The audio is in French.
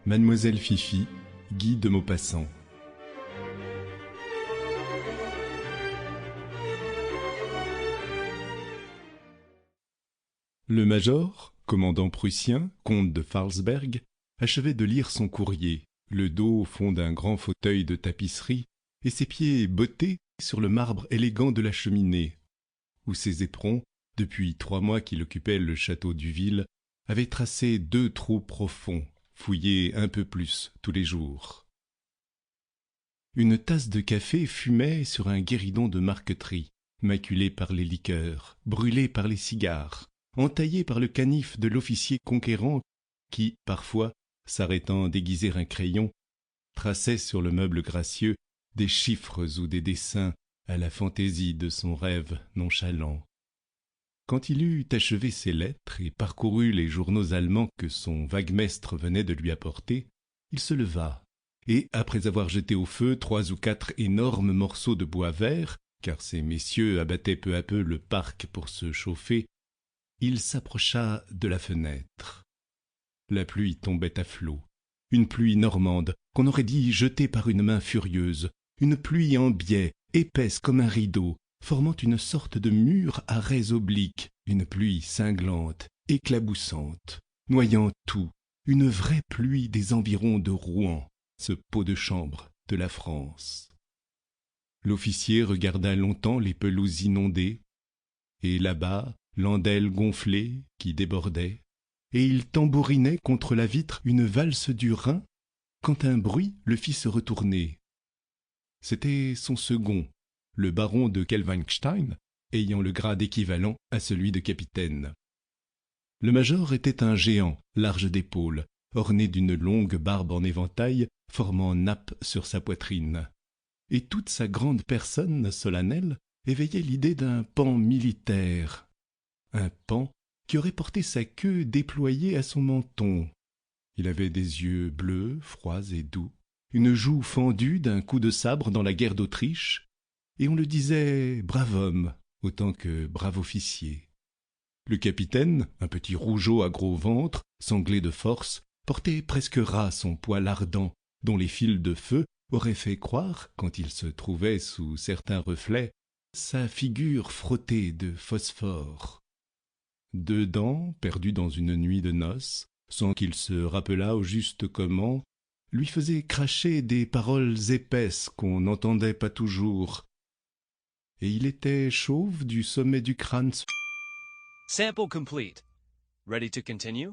Mademoiselle Fifi, Guy de Maupassant. Le major, commandant prussien, comte de Farlsberg, achevait de lire son courrier, le dos au fond d'un grand fauteuil de tapisserie et ses pieds bottés sur le marbre élégant de la cheminée, où ses éperons, depuis 3 mois qu'il occupait le château d'Uville, avaient tracé 2 trous profonds, fouillés un peu plus tous les jours. Une tasse de café fumait sur un guéridon de marqueterie, maculé par les liqueurs, brûlé par les cigares, entaillé par le canif de l'officier conquérant qui, parfois, s'arrêtant déguiser un crayon, traçait sur le meuble gracieux des chiffres ou des dessins à la fantaisie de son rêve nonchalant. Quand il eut achevé ses lettres et parcouru les journaux allemands que son vaguemestre venait de lui apporter, il se leva, et, après avoir jeté au feu 3 ou 4 énormes morceaux de bois vert, car ces messieurs abattaient peu à peu le parc pour se chauffer, il s'approcha de la fenêtre. La pluie tombait à flots, une pluie normande qu'on aurait dit jetée par une main furieuse, une pluie en biais, épaisse comme un rideau, formant une sorte de mur à raies obliques, une pluie cinglante, éclaboussante, noyant tout, une vraie pluie des environs de Rouen, ce pot de chambre de la France. L'officier regarda longtemps les pelouses inondées, et là-bas, l'andelle gonflée qui débordait, et il tambourinait contre la vitre une valse du Rhin, quand un bruit le fit se retourner. C'était son second, le baron de Kelvenstein, ayant le grade équivalent à celui de capitaine. Le major était un géant, large d'épaules, orné d'une longue barbe en éventail, formant nappe sur sa poitrine. Et toute sa grande personne solennelle éveillait l'idée d'un paon militaire, un paon qui aurait porté sa queue déployée à son menton. Il avait des yeux bleus, froids et doux, une joue fendue d'un coup de sabre dans la guerre d'Autriche, et on le disait brave homme autant que brave officier. Le capitaine, un petit rougeau à gros ventre, sanglé de force, portait presque ras son poil ardent, dont les fils de feu auraient fait croire, quand il se trouvait sous certains reflets, sa figure frottée de phosphore. 2 dents, perdues dans une nuit de noces, sans qu'il se rappelât au juste comment, lui faisaient cracher des paroles épaisses qu'on n'entendait pas toujours. Et il était chauve du sommet du crâne. Sample complete. Ready to continue?